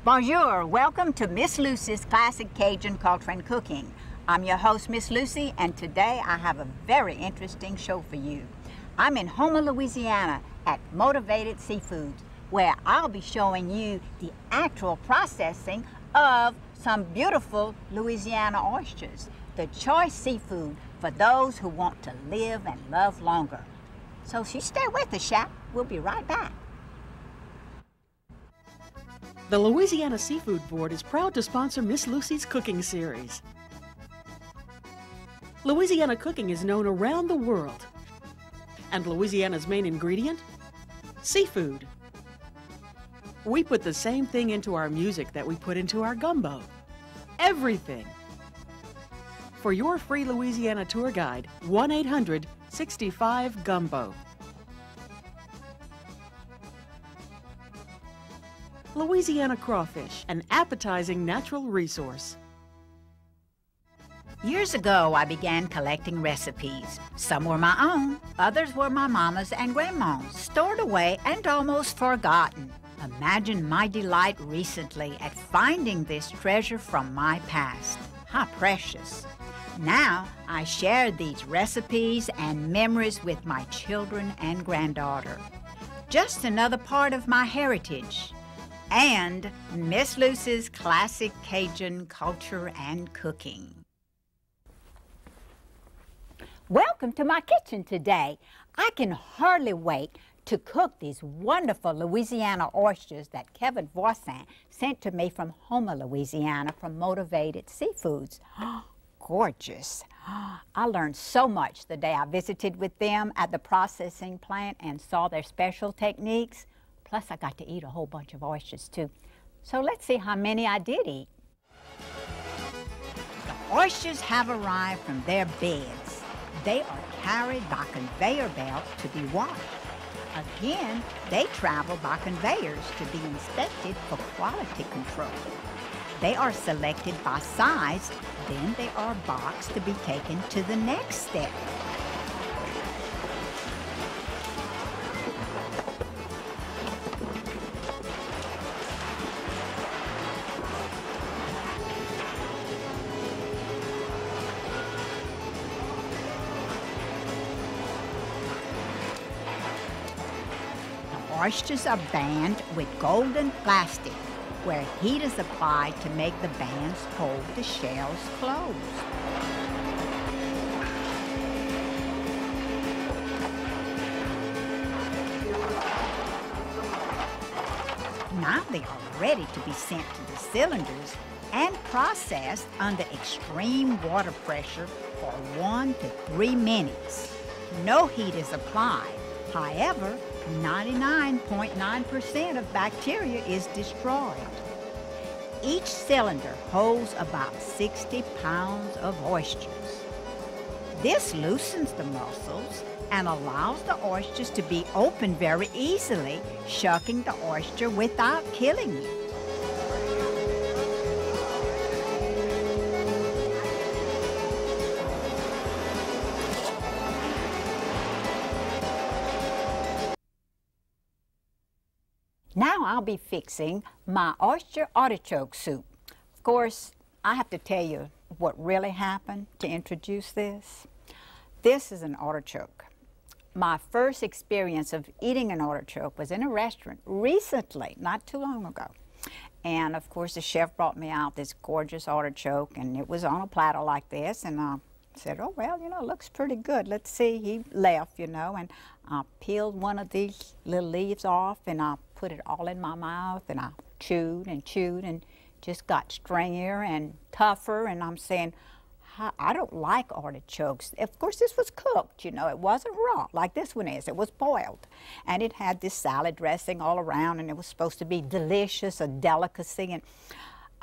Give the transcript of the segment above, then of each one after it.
Bonjour, welcome to Miss Lucy's Classic Cajun Culture Cooking. I'm your host, Miss Lucy, and today I have a very interesting show for you. I'm in Houma, Louisiana at Motivatit Seafood, where I'll be showing you the actual processing of some beautiful Louisiana oysters, the choice seafood for those who want to live and love longer. So if you stay with us, chef, we'll be right back. The Louisiana Seafood Board is proud to sponsor Miss Lucy's cooking series. Louisiana cooking is known around the world. And Louisiana's main ingredient? Seafood. We put the same thing into our music that we put into our gumbo. Everything. For your free Louisiana tour guide, 1-800-65-GUMBO. Louisiana crawfish, an appetizing natural resource. Years ago, I began collecting recipes. Some were my own, others were my mama's and grandma's, stored away and almost forgotten. Imagine my delight recently at finding this treasure from my past. How precious. Now, I share these recipes and memories with my children and granddaughter. Just another part of my heritage. And Miss Lucy's Classic Cajun Culture and Cooking. Welcome to my kitchen today. I can hardly wait to cook these wonderful Louisiana oysters that Kevin Voisin sent to me from Houma, Louisiana from Motivatit Seafoods. Gorgeous. I learned so much the day I visited with them at the processing plant and saw their special techniques. Plus, I got to eat a whole bunch of oysters, too. So let's see how many I did eat. The oysters have arrived from their beds. They are carried by conveyor belts to be washed. Again, they travel by conveyors to be inspected for quality control. They are selected by size, then they are boxed to be taken to the next step. Oysters are banded with golden plastic, where heat is applied to make the bands hold the shells closed. Now they are ready to be sent to the cylinders and processed under extreme water pressure for 1 to 3 minutes. No heat is applied. However, 99.9% of bacteria is destroyed. Each cylinder holds about 60 pounds of oysters. This loosens the muscles and allows the oysters to be opened very easily, shucking the oyster without killing it. Now I'll be fixing my Oyster Artichoke Soup. Of course, I have to tell you what really happened to introduce this. This is an artichoke. My first experience of eating an artichoke was in a restaurant recently, not too long ago. And of course, the chef brought me out this gorgeous artichoke, and it was on a platter like this, and I said, oh, well, you know, it looks pretty good. Let's see. He left, you know, and I peeled one of these little leaves off, and I put it all in my mouth, and I chewed and just got stringier and tougher, and I'm saying, I don't like artichokes. Of course, this was cooked, you know. It wasn't raw like this one is. It was boiled, and it had this salad dressing all around, and it was supposed to be delicious, a delicacy, and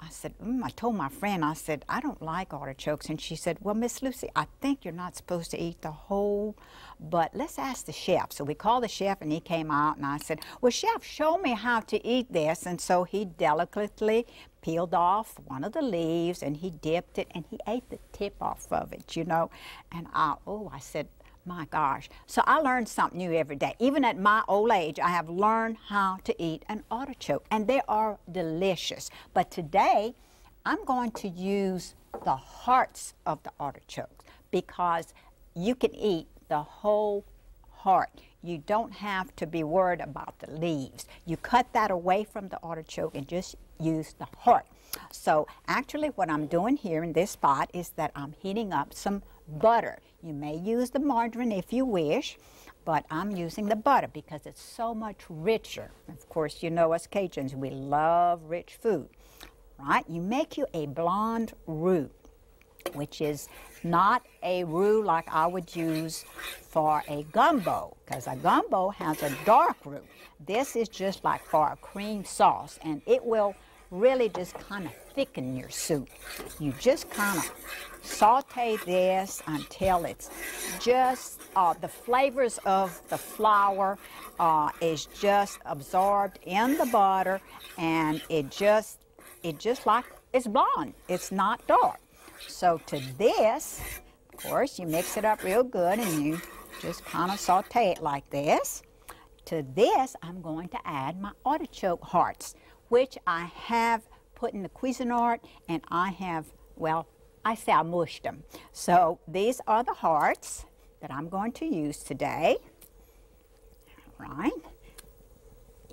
I said, I told my friend, I said, I don't like artichokes. And she said, well, Miss Lucy, I think you're not supposed to eat the whole, but let's ask the chef. So we called the chef, and he came out, and I said, well, chef, show me how to eat this. And so he delicately peeled off one of the leaves, and he dipped it, and he ate the tip off of it, you know. And I said, My gosh. So I learn something new every day. Even at my old age, I have learned how to eat an artichoke, and they are delicious. But today, I'm going to use the hearts of the artichoke because you can eat the whole heart. You don't have to be worried about the leaves. You cut that away from the artichoke and just use the heart. So actually what I'm doing here in this spot is that I'm heating up some butter. You may use the margarine if you wish, but I'm using the butter because it's so much richer. Of course, you know us Cajuns, we love rich food, right? You make you a blonde roux, which is not a roux like I would use for a gumbo, because a gumbo has a dark roux. This is just like for a cream sauce, and it will really just kind of thicken your soup. You just kind of saute this until it's just, the flavors of the flour is just absorbed in the butter, and it just like, it's blonde, it's not dark. So to this, of course, you mix it up real good and you just kind of saute it like this. To this, I'm going to add my artichoke hearts, which I have put in the Cuisinart, and I have, well, I say I mushed them. So these are the hearts that I'm going to use today. All right.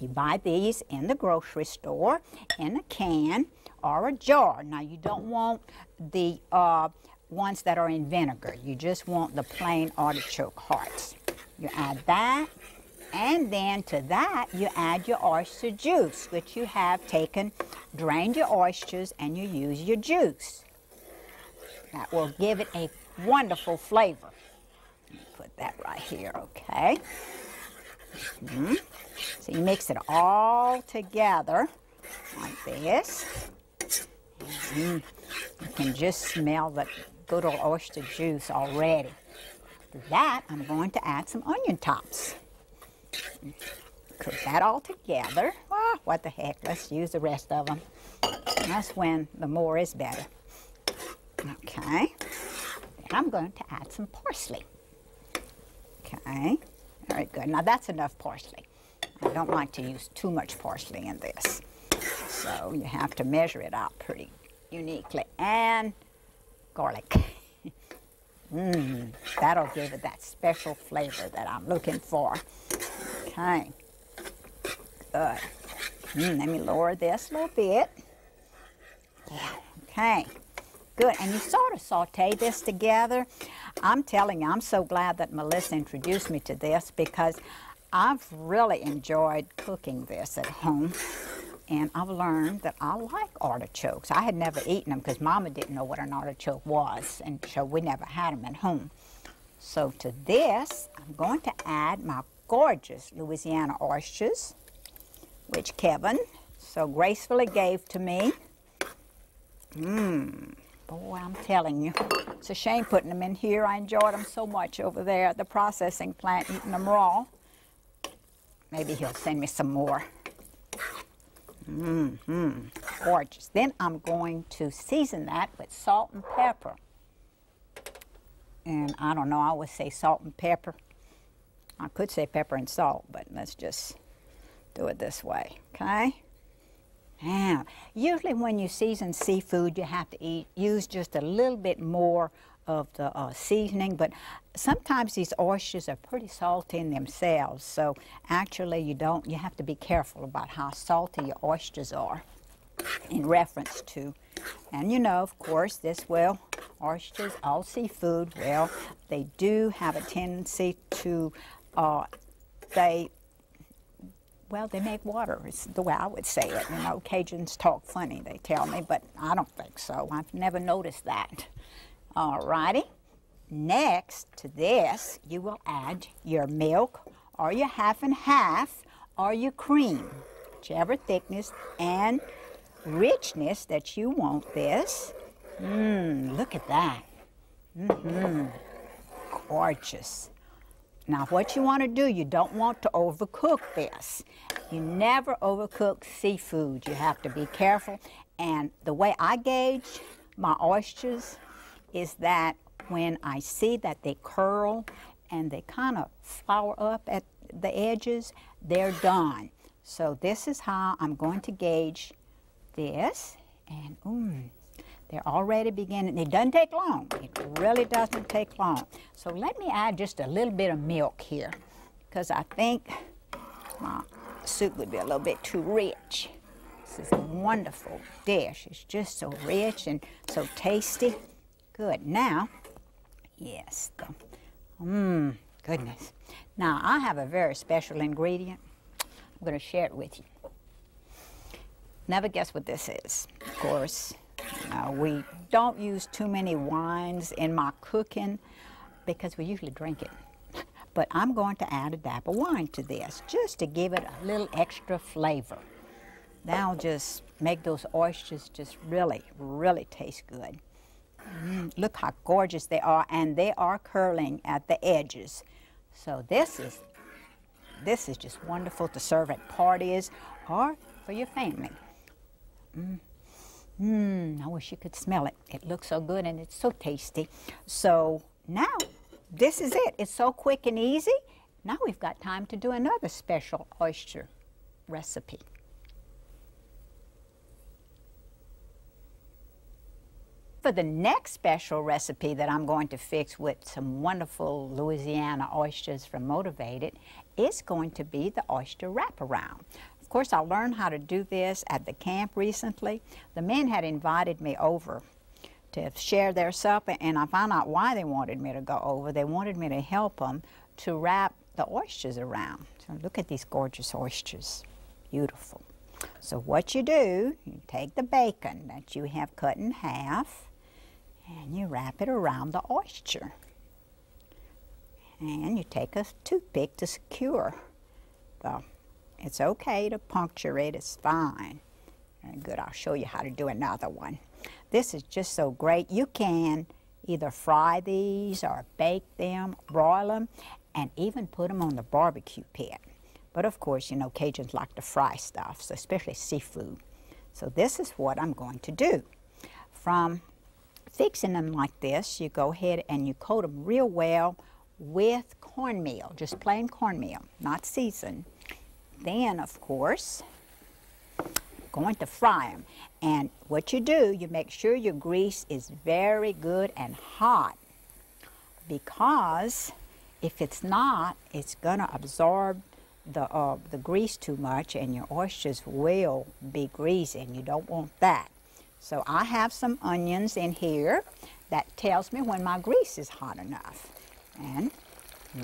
You buy these in the grocery store in a can or a jar. Now you don't want the ones that are in vinegar. You just want the plain artichoke hearts. You add that, and then to that you add your oyster juice, which you have taken, drained your oysters, and you use your juice. That will give it a wonderful flavor. Let me put that right here, okay? So you mix it all together like this. You can just smell the good old oyster juice already. After that, I'm going to add some onion tops. Cook that all together. Oh, what the heck, let's use the rest of them. That's when the more is better. Okay, then I'm going to add some parsley. Okay, very good. Now that's enough parsley. I don't like to use too much parsley in this. So you have to measure it out pretty uniquely. And garlic. That'll give it that special flavor that I'm looking for. Okay, good. Let me lower this a little bit. Yeah, okay. Good, and you sort of saute this together. I'm telling you, I'm so glad that Melissa introduced me to this because I've really enjoyed cooking this at home, and I've learned that I like artichokes. I had never eaten them because Mama didn't know what an artichoke was, and so we never had them at home. So to this, I'm going to add my gorgeous Louisiana oysters, which Kevin so gracefully gave to me. Boy, I'm telling you, it's a shame putting them in here. I enjoyed them so much over there at the processing plant, eating them raw. Maybe he'll send me some more. Gorgeous. Then I'm going to season that with salt and pepper. And I don't know, I always say salt and pepper. I could say pepper and salt, but let's just do it this way, okay? Now, usually when you season seafood, you have to use just a little bit more of the seasoning, but sometimes these oysters are pretty salty in themselves, so actually you have to be careful about how salty your oysters are in reference to. And you know, of course, oysters, all seafood, well, they do have a tendency to, they make water, is the way I would say it. You know, Cajuns talk funny, they tell me, but I don't think so. I've never noticed that. All righty. Next to this, you will add your milk, or your half and half, or your cream, whichever thickness and richness that you want this. Look at that. Gorgeous. Now what you want to do, you don't want to overcook this. You never overcook seafood. You have to be careful. And the way I gauge my oysters is that when I see that they curl and they kind of flour up at the edges, they're done. So this is how I'm going to gauge this. And they're already beginning. It doesn't take long. It really doesn't take long. So let me add just a little bit of milk here, because I think my soup would be a little bit too rich. This is a wonderful dish. It's just so rich and so tasty. Good. Now, yes, goodness. Now, I have a very special ingredient. I'm going to share it with you. Never guess what this is. Of course, we don't use too many wines in my cooking because we usually drink it. But I'm going to add a dab of wine to this just to give it a little extra flavor. That'll just make those oysters just really, really taste good. Look how gorgeous they are, and they are curling at the edges. So this is just wonderful to serve at parties or for your family. I wish you could smell it. It looks so good and it's so tasty. So now this is it. It's so quick and easy. Now we've got time to do another special oyster recipe. For the next special recipe that I'm going to fix with some wonderful Louisiana oysters from Motivatit, it's going to be the oyster wrap-around. Of course, I learned how to do this at the camp recently. The men had invited me over to share their supper, and I found out why they wanted me to go over. They wanted me to help them to wrap the oysters around. So look at these gorgeous oysters. Beautiful. So what you do, you take the bacon that you have cut in half, and you wrap it around the oyster. And you take a toothpick to secure the, it's okay to puncture it, it's fine. Very good, I'll show you how to do another one. This is just so great. You can either fry these or bake them, broil them, and even put them on the barbecue pit. But of course, you know, Cajuns like to fry stuff, so especially seafood. So this is what I'm going to do. From fixing them like this, you go ahead and you coat them real well with cornmeal, just plain cornmeal, not seasoned. Then, of course, going to fry them. And what you do, you make sure your grease is very good and hot, because if it's not, it's going to absorb the grease too much and your oysters will be greasy, and you don't want that. So I have some onions in here that tells me when my grease is hot enough. And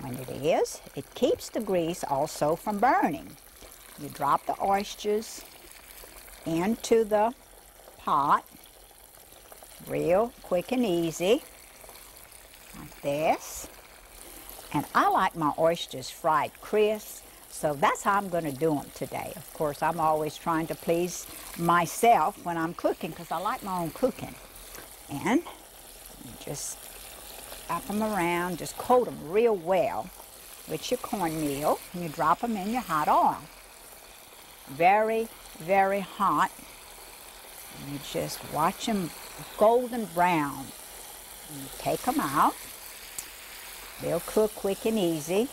when it is, it keeps the grease also from burning. You drop the oysters into the pot, real quick and easy, like this. And I like my oysters fried crisp, so that's how I'm going to do them today. Of course, I'm always trying to please myself when I'm cooking, because I like my own cooking. And you just wrap them around, just coat them real well with your cornmeal, and you drop them in your hot oil. Very, very hot. And you just watch them golden brown. And you take them out. They'll cook quick and easy.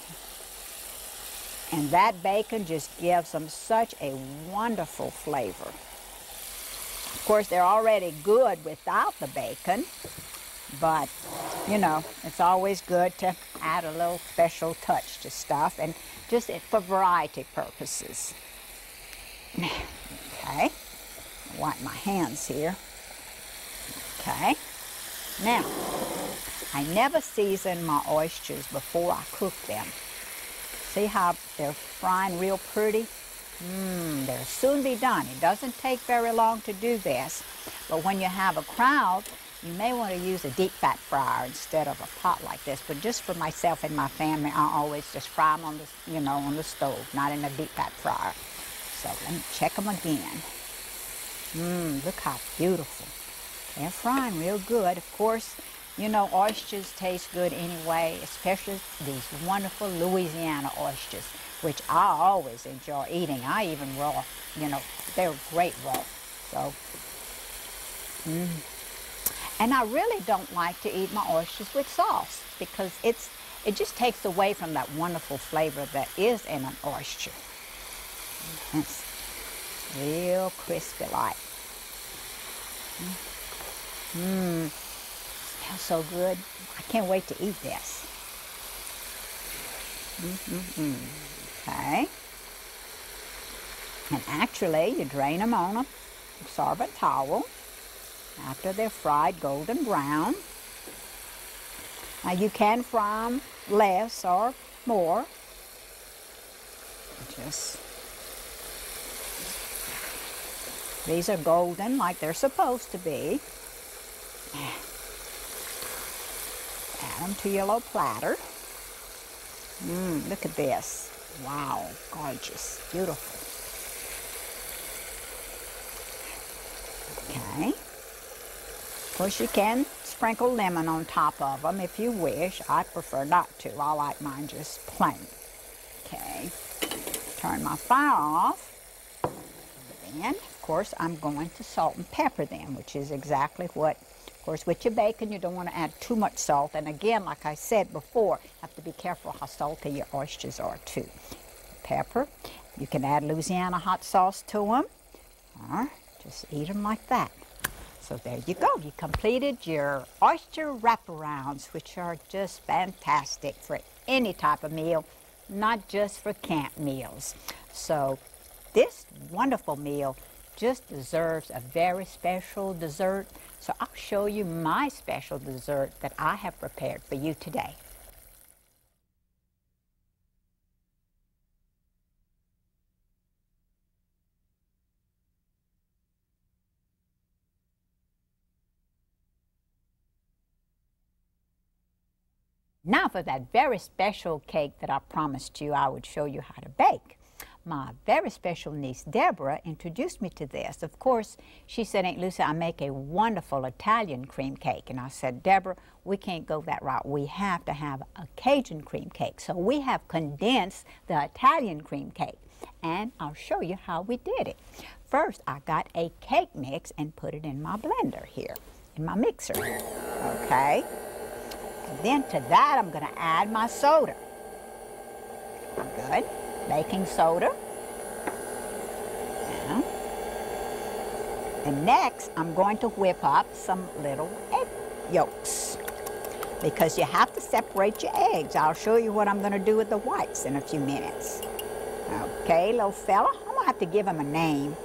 And that bacon just gives them such a wonderful flavor. Of course, they're already good without the bacon, but, you know, it's always good to add a little special touch to stuff, and just for variety purposes. Okay, wipe my hands here. Okay, now, I never season my oysters before I cook them. See how they're frying real pretty? They'll soon be done. It doesn't take very long to do this. But when you have a crowd, you may want to use a deep fat fryer instead of a pot like this. But just for myself and my family, I always just fry them on the, you know, on the stove, not in a deep fat fryer. So let me check them again. Look how beautiful. They're frying real good. Of course, you know, oysters taste good anyway, especially these wonderful Louisiana oysters, which I always enjoy eating. I even raw, you know, they're great raw. So, and I really don't like to eat my oysters with sauce, because it's it just takes away from that wonderful flavor that is in an oyster. It's real crispy like. Smells so good. I can't wait to eat this. Okay. And actually, you drain them on a absorbent towel after they're fried golden brown. Now you can fry them less or more. These are golden like they're supposed to be. Add them to your little platter. Look at this. Wow, gorgeous, beautiful. Okay. Of course, you can sprinkle lemon on top of them if you wish. I prefer not to. I like mine just plain. Okay. Turn my fire off. Then, of course, I'm going to salt and pepper them, which is exactly what, of course, with your bacon, you don't want to add too much salt. And again, like I said before, you have to be careful how salty your oysters are, too. Pepper. You can add Louisiana hot sauce to them, or just eat them like that. So there you go. You completed your oyster wrap-a-rounds, which are just fantastic for any type of meal, not just for camp meals. So this wonderful meal just deserves a very special dessert. So I'll show you my special dessert that I have prepared for you today. Now for that very special cake that I promised you I would show you how to bake. My very special niece, Deborah, introduced me to this. Of course, she said, Aunt Lucy, I make a wonderful Italian cream cake. And I said, Deborah, we can't go that route. We have to have a Cajun cream cake. So we have condensed the Italian cream cake. And I'll show you how we did it. First, I got a cake mix and put it in my blender here, in my mixer. Okay. And then to that, I'm going to add my soda. Good. Baking soda. Yeah. And next, I'm going to whip up some little egg yolks, because you have to separate your eggs. I'll show you what I'm going to do with the whites in a few minutes. Okay, little fella. I'm going to have to give him a name.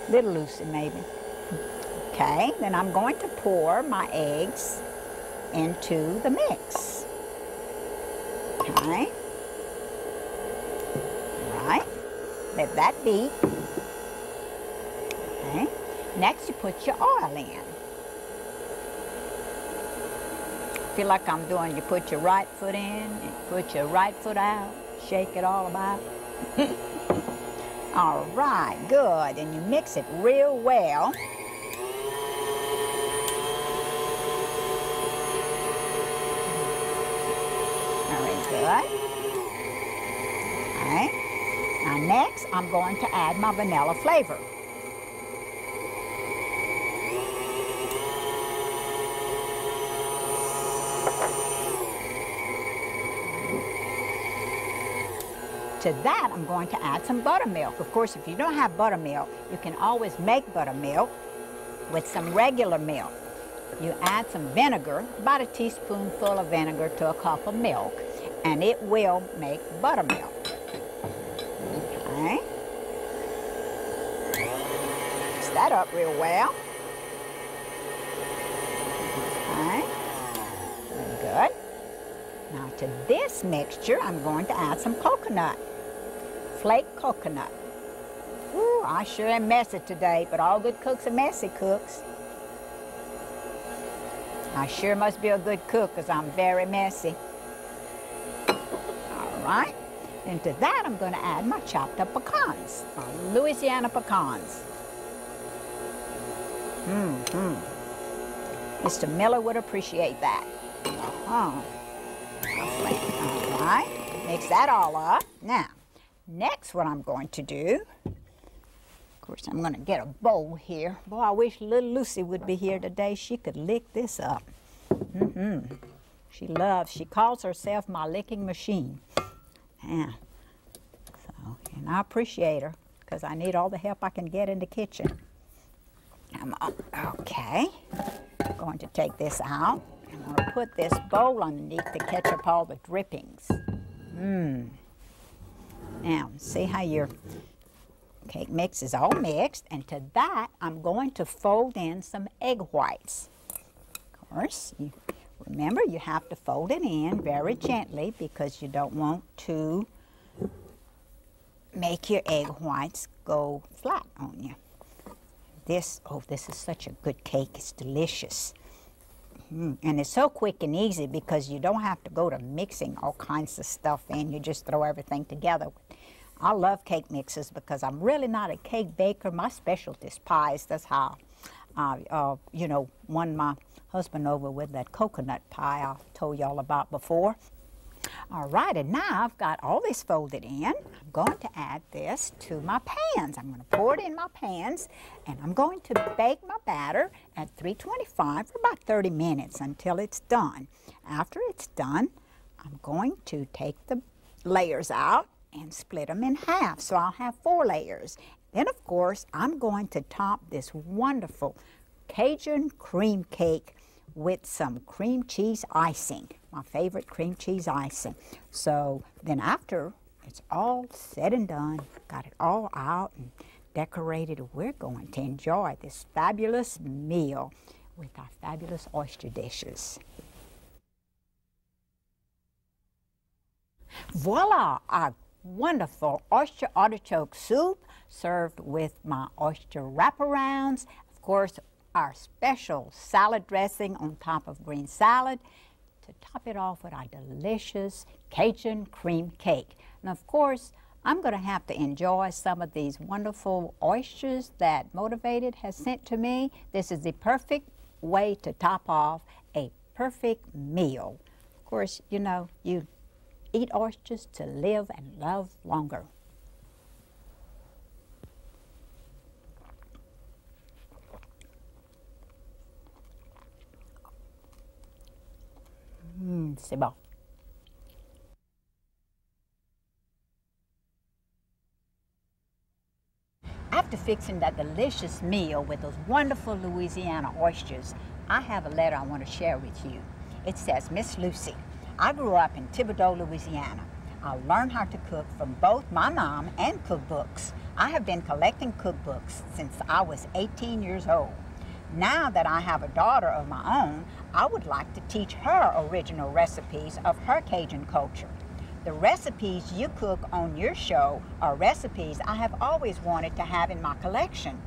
Little Lucy, maybe. Okay, then I'm going to pour my eggs into the mix. Okay. Right. Let that beat. Okay. Next, you put your oil in. Feel like I'm doing, you put your right foot in and put your right foot out. Shake it all about. All right, good. And you mix it real well. Good. Alright. Now next, I'm going to add my vanilla flavor. To that, I'm going to add some buttermilk. Of course, if you don't have buttermilk, you can always make buttermilk with some regular milk. You add some vinegar, about a teaspoonful of vinegar to a cup of milk, and it will make buttermilk. Okay. Mix that up real well. Okay. Good. Now to this mixture, I'm going to add some coconut. Flake coconut. Ooh, I sure am messy today, but all good cooks are messy cooks. I sure must be a good cook because I'm very messy. All right. Into that, I'm going to add my chopped up pecans, my Louisiana pecans. Mr. Miller would appreciate that. All right. Mix that all up. Now, next what I'm going to do, of course, I'm going to get a bowl here. Boy, I wish little Lucy would be here today. She could lick this up. She calls herself my licking machine. Yeah. So, and I appreciate her because I need all the help I can get in the kitchen. Come on. Okay. I'm going to take this out. I'm going to put this bowl underneath to catch up all the drippings. Now, see how your cake mix is all mixed, and to that, I'm going to fold in some egg whites. Of course, remember you have to fold it in very gently because you don't want to make your egg whites go flat on you. This is such a good cake. It's delicious. And it's so quick and easy because you don't have to go to mixing all kinds of stuff in. You just throw everything together. I love cake mixes because I'm really not a cake baker. My specialty is pies. That's how won my husband over with that coconut pie I told y'all about before. All right, and now I've got all this folded in. I'm going to add this to my pans. I'm going to pour it in my pans, and I'm going to bake my batter at 325 for about 30 minutes until it's done. After it's done, I'm going to take the layers out and split them in half, so I'll have 4 layers. Then, of course, I'm going to top this wonderful Cajun cream cake with some cream cheese icing, my favorite cream cheese icing. So then after it's all said and done, got it all out and decorated, we're going to enjoy this fabulous meal with our fabulous oyster dishes. Voila, our wonderful oyster artichoke soup served with my oyster wrap-a-rounds. Of course, our special salad dressing on top of green salad to top it off with our delicious Cajun cream cake. And of course, I'm going to have to enjoy some of these wonderful oysters that Motivatit has sent to me. This is the perfect way to top off a perfect meal. Of course, you know, you eat oysters to live and love longer. C'est bon. After fixing that delicious meal with those wonderful Louisiana oysters, I have a letter I want to share with you. It says, Miss Lucy, I grew up in Thibodaux, Louisiana. I learned how to cook from both my mom and cookbooks. I have been collecting cookbooks since I was 18 years old. Now that I have a daughter of my own, I would like to teach her original recipes of her Cajun culture. The recipes you cook on your show are recipes I have always wanted to have in my collection.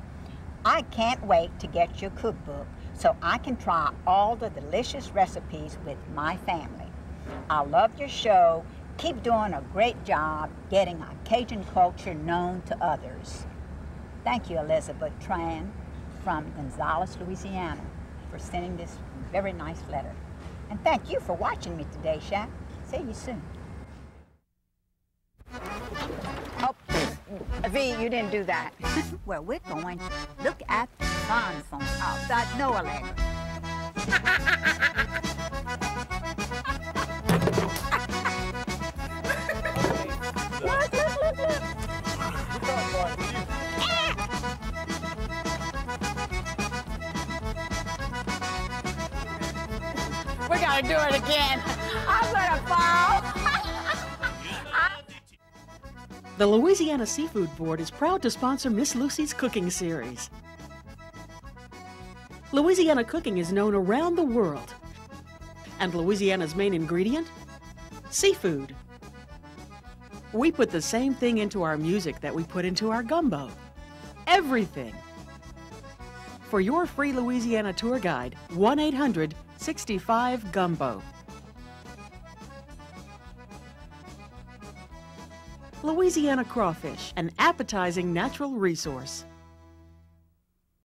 I can't wait to get your cookbook so I can try all the delicious recipes with my family. I love your show. Keep doing a great job getting our Cajun culture known to others. Thank you, Elizabeth Tran from Gonzales, Louisiana, for sending this very nice letter. And thank you for watching me today, Shaq. See you soon. Oh, V, you didn't do that. Well, we're going to look at the sun from outside Noah Land. We're gonna do it again. I'm gonna fall. The Louisiana Seafood Board is proud to sponsor Miss Lucy's cooking series. Louisiana cooking is known around the world. And Louisiana's main ingredient? Seafood. We put the same thing into our music that we put into our gumbo. Everything. For your free Louisiana tour guide, 1-800-65-GUMBO. Louisiana crawfish, an appetizing natural resource.